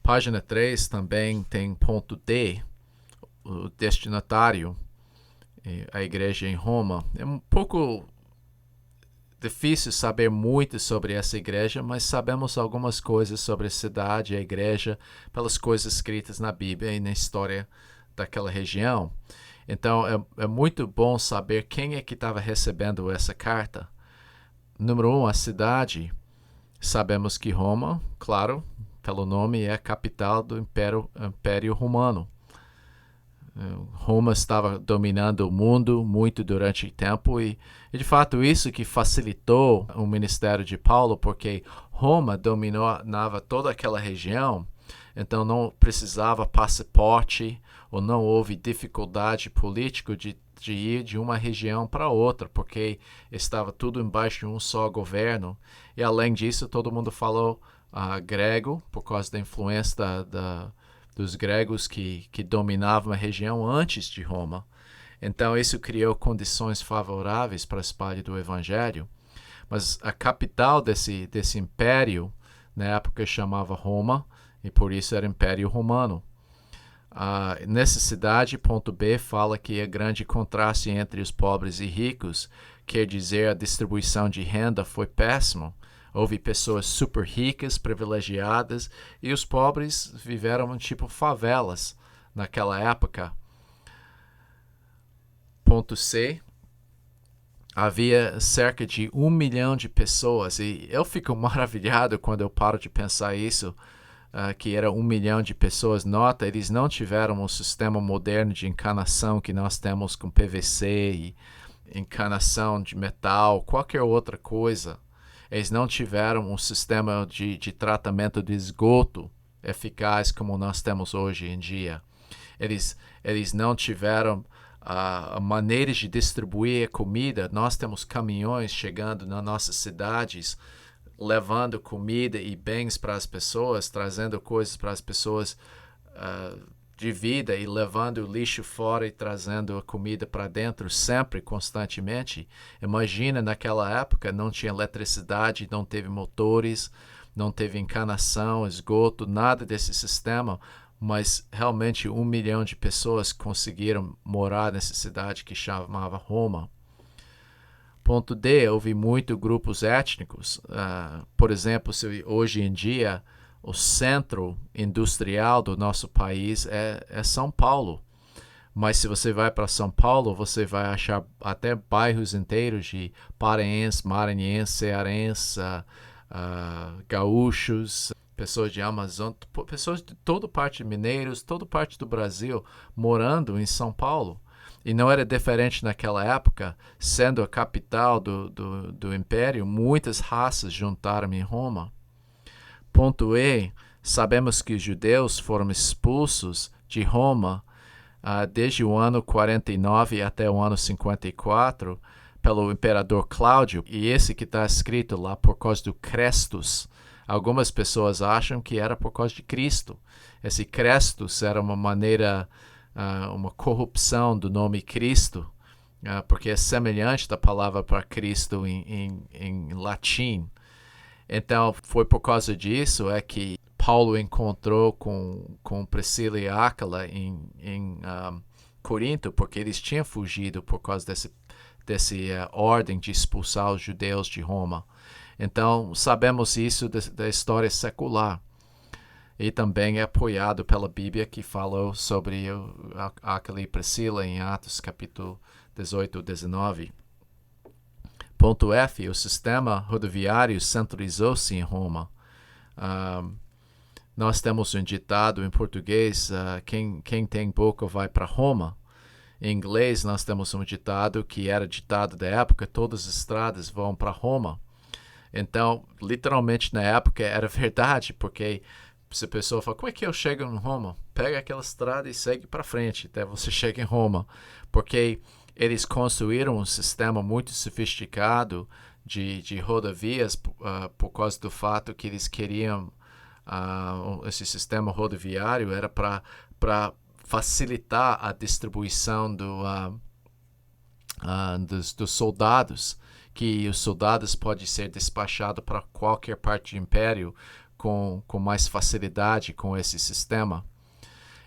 Página 3 também tem ponto D, o destinatário, a igreja em Roma. É um pouco difícil saber muito sobre essa igreja, mas sabemos algumas coisas sobre a cidade e a igreja pelas coisas escritas na Bíblia e na história daquela região. Então, é muito bom saber quem é que estava recebendo essa carta. Número 1, a cidade. Sabemos que Roma, claro, pelo nome, é a capital do Império Romano. Roma estava dominando o mundo muito durante o tempo e de fato isso que facilitou o ministério de Paulo, porque Roma dominava toda aquela região, então não precisava passaporte ou não houve dificuldade política de ir de uma região para outra, porque estava tudo embaixo de um só governo. E além disso, todo mundo falou grego, por causa da influência dos gregos que dominavam a região antes de Roma. Então, isso criou condições favoráveis para a espalha do Evangelho. Mas a capital desse império, na época, chamava Roma, e por isso era Império Romano. Nessa cidade, ponto B, fala que a grande contraste entre os pobres e ricos, quer dizer, a distribuição de renda foi péssimo. Houve pessoas super ricas, privilegiadas, e os pobres viveram tipo favelas naquela época. Ponto C. Havia cerca de 1 milhão de pessoas, e eu fico maravilhado quando eu paro de pensar isso, que era 1 milhão de pessoas. Nota, eles não tiveram um sistema moderno de encanação que nós temos com PVC e encanação de metal, qualquer outra coisa. Eles não tiveram um sistema de tratamento de esgoto eficaz como nós temos hoje em dia. Eles não tiveram maneiras de distribuir a comida. Nós temos caminhões chegando nas nossas cidades, levando comida e bens para as pessoas, trazendo coisas para as pessoas de vida e levando o lixo fora e trazendo a comida para dentro sempre, constantemente. Imagina, naquela época não tinha eletricidade, não teve motores, não teve encanação, esgoto, nada desse sistema, mas realmente 1 milhão de pessoas conseguiram morar nessa cidade que chamava Roma. Ponto D, houve muitos grupos étnicos. Por exemplo, hoje em dia o centro industrial do nosso país é São Paulo. Mas se você vai para São Paulo, você vai achar até bairros inteiros de paraenses, maranhenses, cearenses, gaúchos, pessoas de Amazonas, pessoas de toda parte, mineiros, toda parte do Brasil, morando em São Paulo. E não era diferente naquela época, sendo a capital do Império, muitas raças juntaram em Roma. Ponto E, sabemos que os judeus foram expulsos de Roma desde o ano 49 até o ano 54 pelo imperador Cláudio, e esse que está escrito lá por causa do Crestus. Algumas pessoas acham que era por causa de Cristo. Esse Crestus era uma maneira, uma corrupção do nome Cristo, porque é semelhante da palavra para Cristo em latim. Então, foi por causa disso que Paulo encontrou com Priscila e Áquila em Corinto, porque eles tinham fugido por causa desse ordem de expulsar os judeus de Roma. Então, sabemos isso da história secular. E também é apoiado pela Bíblia, que falou sobre Áquila e Priscila em Atos capítulo 18 e 19. Ponto F, o sistema rodoviário centralizou-se em Roma. Nós temos um ditado em português, quem tem boca vai para Roma. Em inglês, nós temos um ditado que era ditado da época, todas as estradas vão para Roma. Então, literalmente na época era verdade, porque se a pessoa fala, como é que eu chego em Roma? Pega aquela estrada e segue para frente até você chega em Roma. Porque eles construíram um sistema muito sofisticado de rodovias por causa do fato que eles queriam, esse sistema rodoviário era para facilitar a distribuição dos soldados, que os soldados podem ser despachados para qualquer parte do império com mais facilidade com esse sistema.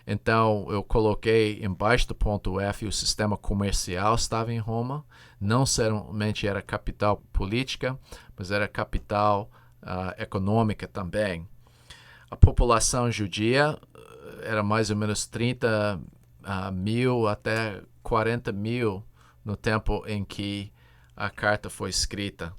Então, eu coloquei embaixo do ponto F o sistema comercial estava em Roma. Não somente era capital política, mas era capital econômica também. A população judia era mais ou menos 30 mil até 40 mil no tempo em que a carta foi escrita.